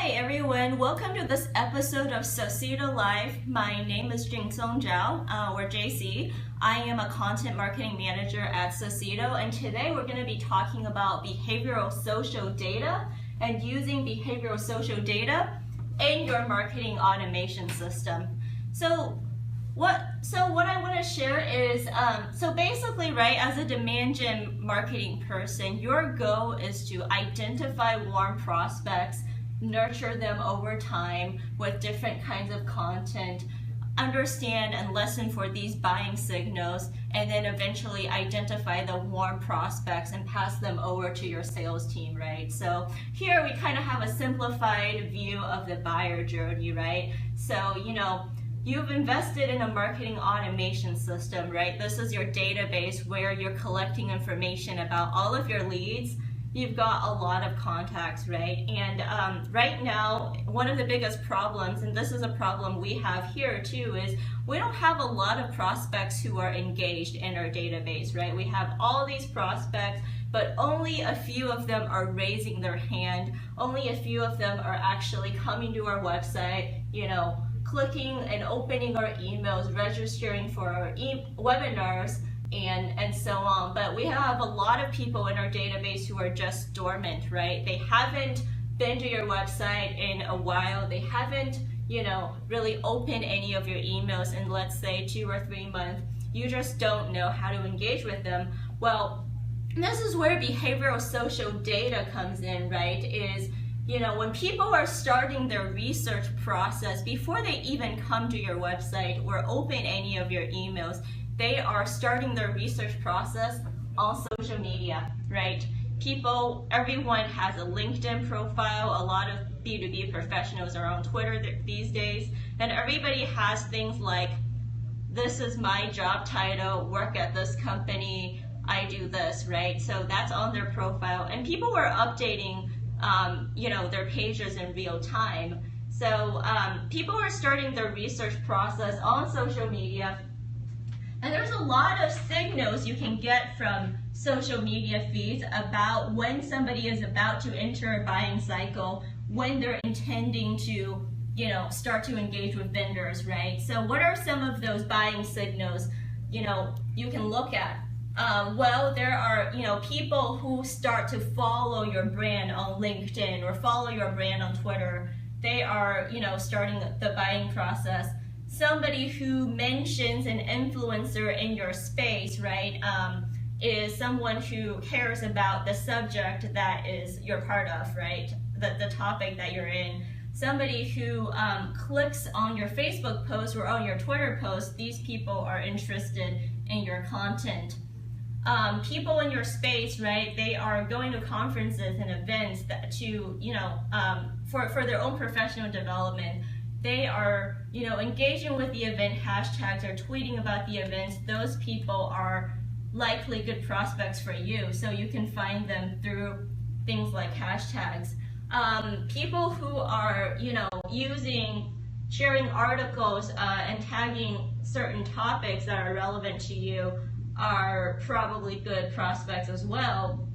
Hi everyone, welcome to this episode of Socedo Live. My name is Jingcong Zhao, or JC. I am a content marketing manager at Socedo, and today we're going to be talking about behavioral social data and using behavioral social data in your marketing automation system. So what I want to share is, so basically, right, as a demand gen marketing person, your goal is to identify warm prospects, nurture them over time with different kinds of content, understand and listen for these buying signals, and then eventually identify the warm prospects and pass them over to your sales team, right? So here we kind of have a simplified view of the buyer journey, right? So, you've invested in a marketing automation system, right? This is your database where you're collecting information about all of your leads. You've got a lot of contacts, right? And right now, one of the biggest problems, and this is a problem we have here too, is we don't have a lot of prospects who are engaged in our database, right? We have all these prospects, but only a few of them are raising their hand. Only a few of them are actually coming to our website, clicking and opening our emails, registering for our webinars, and so on. But we have a lot of people in our database who are just dormant, right? They haven't been to your website in a while. They haven't, really opened any of your emails in, let's say, 2 or 3 months. You just don't know how to engage with them. Well, this is where behavioral social data comes in, right? Is when people are starting their research process, before they even come to your website or open any of your emails, they are starting their research process on social media, right? Everyone has a LinkedIn profile. A lot of B2B professionals are on Twitter these days, and everybody has things like, this is my job title, work at this company, I do this, right? So that's on their profile, and people are updating their pages in real time. So people are starting their research process on social media, and there's a lot of signals you can get from social media feeds about when somebody is about to enter a buying cycle, when they're intending to start to engage with vendors, right? So what are some of those buying signals you can look at? Well, there are people who start to follow your brand on LinkedIn or follow your brand on Twitter. They are starting the buying process. Somebody who mentions an influencer in your space, right, is someone who cares about the subject that is you're part of, right, the topic that you're in. Somebody who clicks on your Facebook post or on your Twitter post, these people are interested in your content. People in your space, right, they are going to conferences and events for their own professional development. They are, engaging with the event hashtags or tweeting about the events. Those people are likely good prospects for you, so you can find them through things like hashtags. People who are, sharing articles and tagging certain topics that are relevant to you are probably good prospects as well.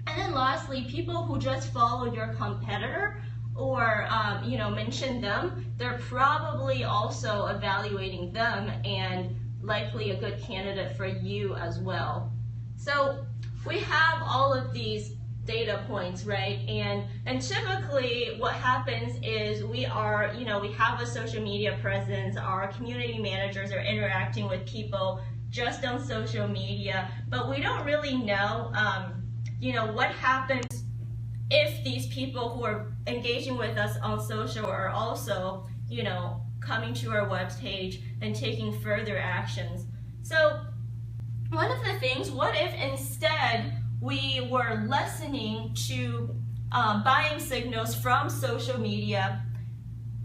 And then lastly, people who just follow your competitor or mention them, they're probably also evaluating them and likely a good candidate for you as well. So we have all of these data points, right? And typically what happens is we have a social media presence. Our community managers are interacting with people just on social media, but we don't really know what happens if these people who are engaging with us on social are also coming to our webpage and taking further actions. So one of the things, what if instead we were listening to buying signals from social media,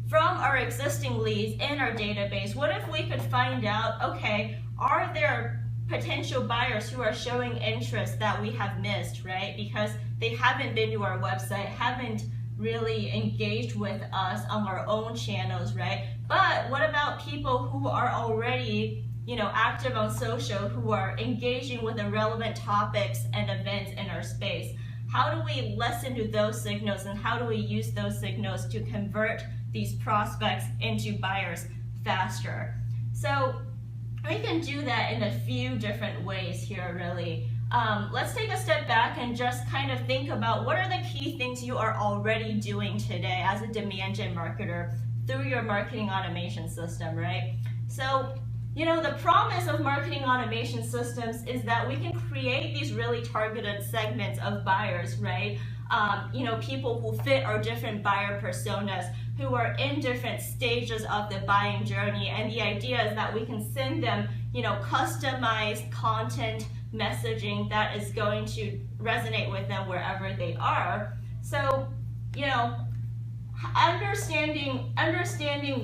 from our existing leads in our database? What if we could find out, okay, are there potential buyers who are showing interest that we have missed, right? Because they haven't been to our website, haven't really engaged with us on our own channels, right? But what about people who are already active on social, who are engaging with the relevant topics and events in our space? how do we listen to those signals and how do we use those signals to convert these prospects into buyers faster? So we can do that in a few different ways here, really. Let's take a step back and just kind of think about what are the key things you are already doing today as a demand gen marketer through your marketing automation system, right? So, the promise of marketing automation systems is that we can create these really targeted segments of buyers, right? People who fit our different buyer personas, who are in different stages of the buying journey. And the idea is that we can send them, customized content messaging that is going to resonate with them wherever they are. So, understanding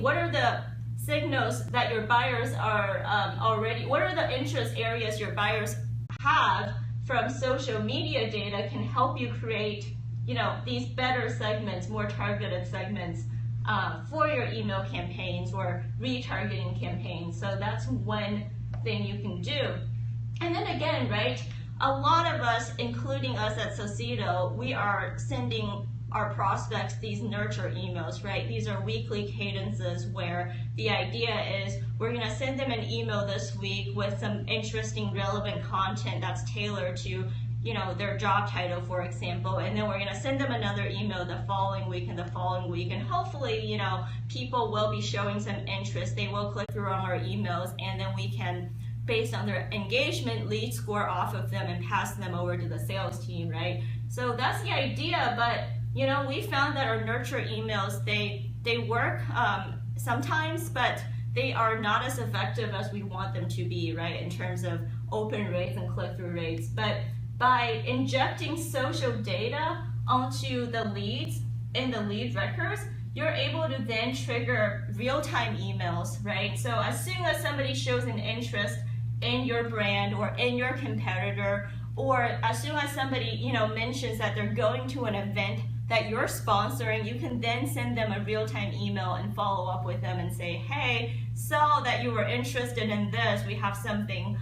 what are the signals that your buyers are already, what are the interest areas your buyers have from social media data can help you create, these better segments, more targeted segments for your email campaigns or retargeting campaigns. So that's one thing you can do. And then again, right, a lot of us, including us at Socedo, we are sending our prospects these nurture emails, right? These are weekly cadences where the idea is we're going to send them an email this week with some interesting, relevant content that's tailored to, their job title, for example, and then we're going to send them another email the following week and the following week, and hopefully, people will be showing some interest. They will click through on our emails, and then we can, based on their engagement, lead score off of them and pass them over to the sales team, right? So that's the idea, but we found that our nurture emails, they work sometimes, but they are not as effective as we want them to be, right, in terms of open rates and click-through rates. But by injecting social data onto the leads in the lead records, you're able to then trigger real-time emails, right? So as soon as somebody shows an interest in your brand or in your competitor, or as soon as somebody mentions that they're going to an event that you're sponsoring, you can then send them a real-time email and follow up with them and say, hey, saw that you were interested in this, we have something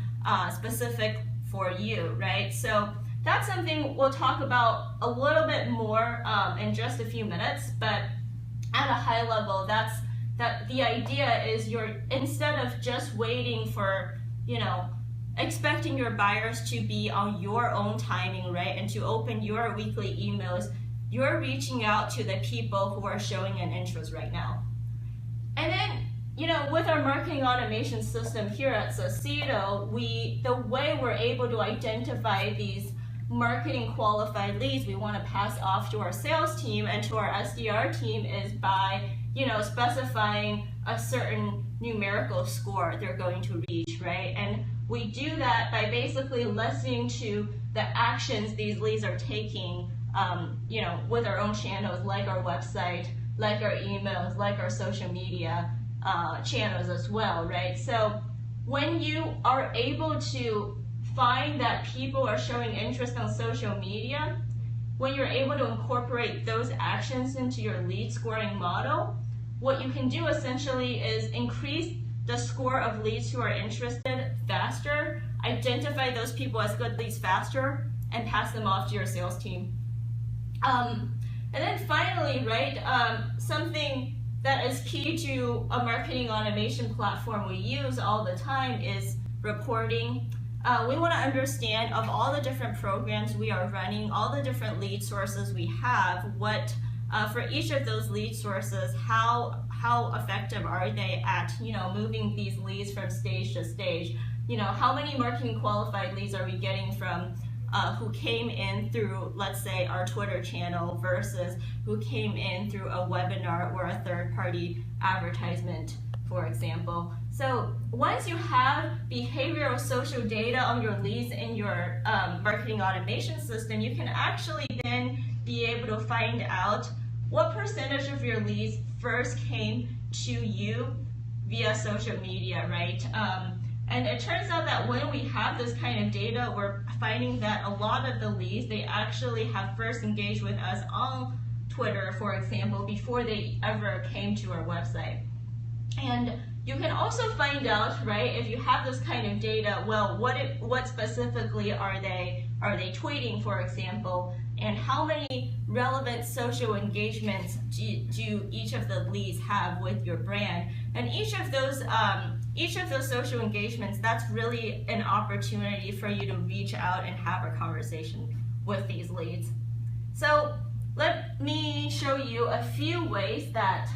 specific for you, right? So that's something we'll talk about a little bit more in just a few minutes, but at a high level, that the idea is instead of just waiting for, expecting your buyers to be on your own timing, right, and to open your weekly emails, you're reaching out to the people who are showing an interest right now. And then, with our marketing automation system here at Socedo, the way we're able to identify these marketing qualified leads we want to pass off to our sales team and to our SDR team is by, specifying a certain numerical score they're going to reach, right? And we do that by basically listening to the actions these leads are taking, with our own channels, like our website, like our emails, like our social media channels as well, right? So when you are able to find that people are showing interest on social media, when you're able to incorporate those actions into your lead scoring model, what you can do essentially is increase the score of leads who are interested faster, identify those people as good leads faster, and pass them off to your sales team. And then finally, right, something that is key to a marketing automation platform we use all the time is reporting. We want to understand of all the different programs we are running, all the different lead sources we have, what for each of those lead sources, how effective are they at moving these leads from stage to stage? How many marketing qualified leads are we getting from who came in through, let's say, our Twitter channel versus who came in through a webinar or a third-party advertisement, for example. So once you have behavioral social data on your leads in your marketing automation system, you can actually then be able to find out what percentage of your leads first came to you via social media, right? And it turns out that when we have this kind of data, we're finding that a lot of the leads, they actually have first engaged with us on Twitter, for example, before they ever came to our website. And you can also find out, right, if you have this kind of data, well, what specifically are they tweeting, for example? and how many relevant social engagements do each of the leads have with your brand. And each of those social engagements, that's really an opportunity for you to reach out and have a conversation with these leads. So let me show you a few ways that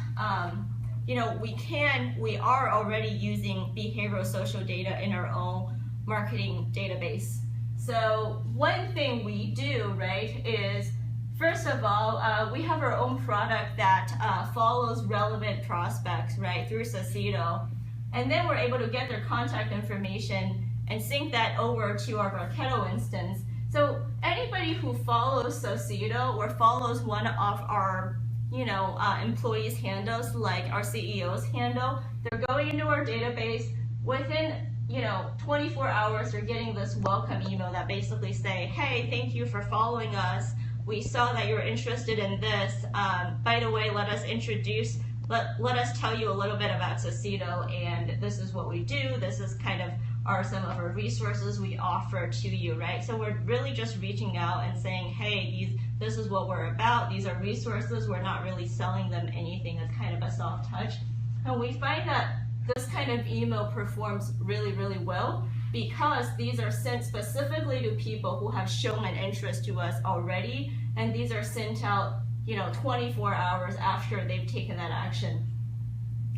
we are already using behavioral social data in our own marketing database. So one thing we do, right, is first of all, we have our own product that follows relevant prospects, right, through Socedo. And then we're able to get their contact information and sync that over to our Marketo instance. So anybody who follows Socedo or follows one of our employees' handles, like our CEO's handle, they're going into our database. Within 24 hours, they're getting this welcome email that basically say, hey, thank you for following us. We saw that you're interested in this. By the way, let us tell you a little bit about Socedo, and this is what we do. This is kind of some of our resources we offer to you, right? So we're really just reaching out and saying, hey, this is what we're about. These are resources. We're not really selling them anything. It's kind of a soft touch. And we find that this kind of email performs really, really well because these are sent specifically to people who have shown an interest to us already, and these are sent out 24 hours after they've taken that action.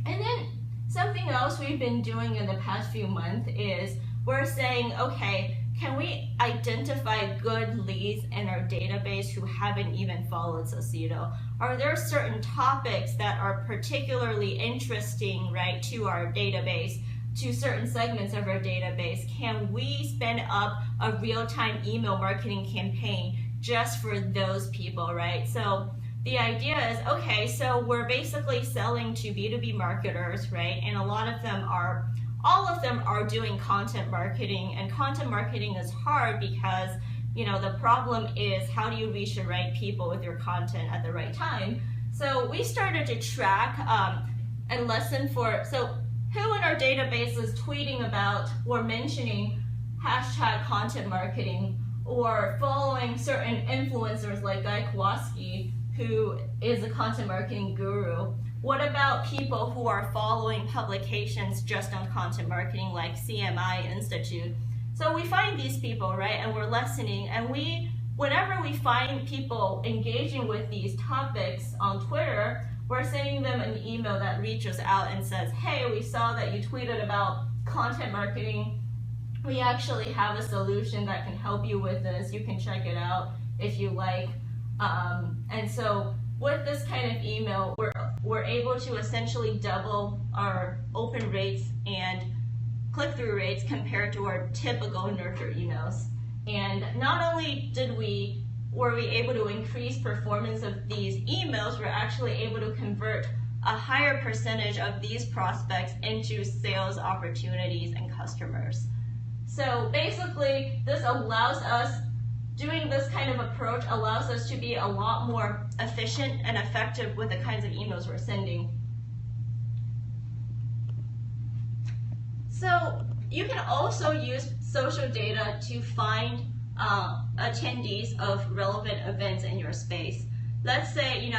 And then something else we've been doing in the past few months is we're saying, okay, can we identify good leads in our database who haven't even followed Socedo? Are there certain topics that are particularly interesting, right, to our database, to certain segments of our database? Can we spin up a real-time email marketing campaign just for those people, right? So the idea is, okay, so we're basically selling to B2B marketers, right? And all of them are doing content marketing, and content marketing is hard because, the problem is how do you reach the right people with your content at the right time? So we started to track and listen for, so who in our database is tweeting about or mentioning hashtag content marketing or following certain influencers like Guy Kowalski, who is a content marketing guru? What about people who are following publications just on content marketing like CMI Institute? So we find these people, right, and we're listening, and whenever we find people engaging with these topics on Twitter, we're sending them an email that reaches out and says, hey, we saw that you tweeted about content marketing. We actually have a solution that can help you with this. You can check it out if you like. And so with this kind of email, we're able to essentially double our open rates and click-through rates compared to our typical nurture emails. And not only were we able to increase performance of these emails, we're actually able to convert a higher percentage of these prospects into sales opportunities and customers. So basically, doing this kind of approach allows us to be a lot more efficient and effective with the kinds of emails we're sending. So you can also use social data to find attendees of relevant events in your space. Let's say,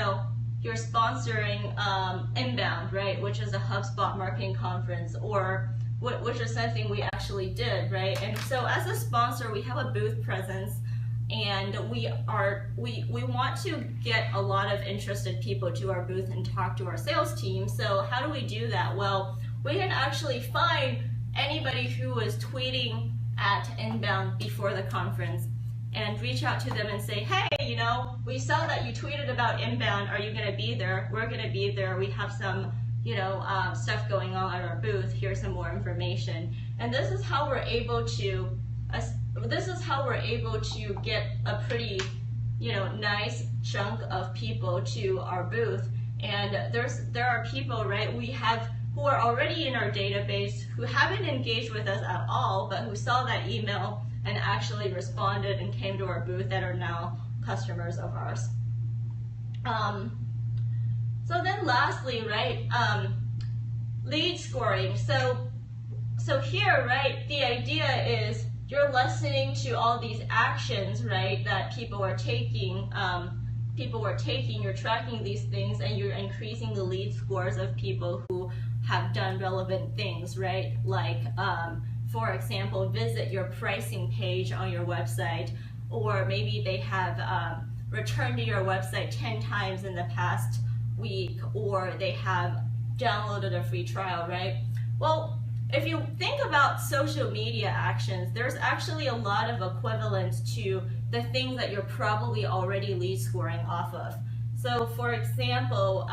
you're sponsoring Inbound, right, which is a HubSpot marketing conference, or which is something we actually did, right? And so as a sponsor, we have a booth presence, and we want to get a lot of interested people to our booth and talk to our sales team. So how do we do that? Well, we can actually find anybody who is tweeting at Inbound before the conference and reach out to them and say, hey, we saw that you tweeted about Inbound. Are you going to be there? We're going to be there. We have some stuff going on at our booth. Here's some more information. And this is how we're able to get a pretty nice chunk of people to our booth. And there are people, right, who are already in our database who haven't engaged with us at all, but who saw that email and actually responded and came to our booth that are now customers of ours. So then lastly, right, lead scoring. So here, right, the idea is you're listening to all these actions, right, that people are taking. You're tracking these things, and you're increasing the lead scores of people who have done relevant things, right? Like, for example, visit your pricing page on your website, or maybe they have returned to your website 10 times in the past week, or they have downloaded a free trial, right? Well, if you think about social media actions, there's actually a lot of equivalence to the things that you're probably already lead scoring off of. So for example,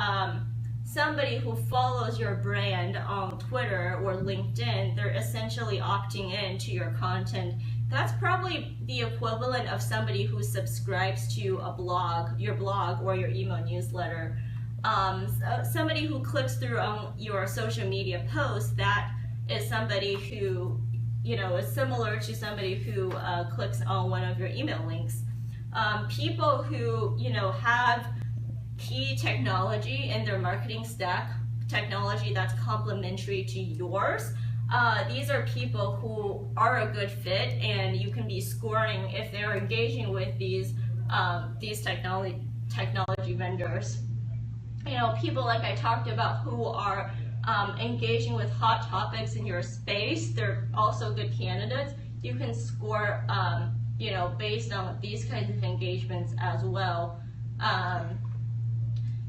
somebody who follows your brand on Twitter or LinkedIn, they're essentially opting in to your content. That's probably the equivalent of somebody who subscribes to a blog, your blog or your email newsletter. Somebody who clicks through on your social media post, that is somebody who, is similar to somebody who clicks on one of your email links. People who, have key technology in their marketing stack, technology that's complementary to yours, these are people who are a good fit, and you can be scoring if they're engaging with these technology vendors. People like I talked about who are engaging with hot topics in your space, they're also good candidates. You can score, based on these kinds of engagements as well.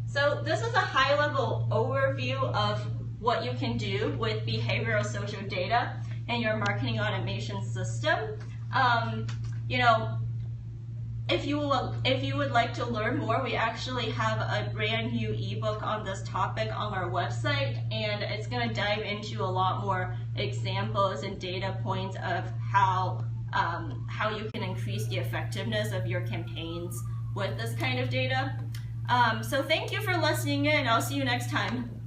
So this is a high-level overview of what you can do with behavioral social data in your marketing automation system. If you would like to learn more, we actually have a brand new ebook on this topic on our website, and it's going to dive into a lot more examples and data points of how you can increase the effectiveness of your campaigns with this kind of data. So thank you for listening in. I'll see you next time.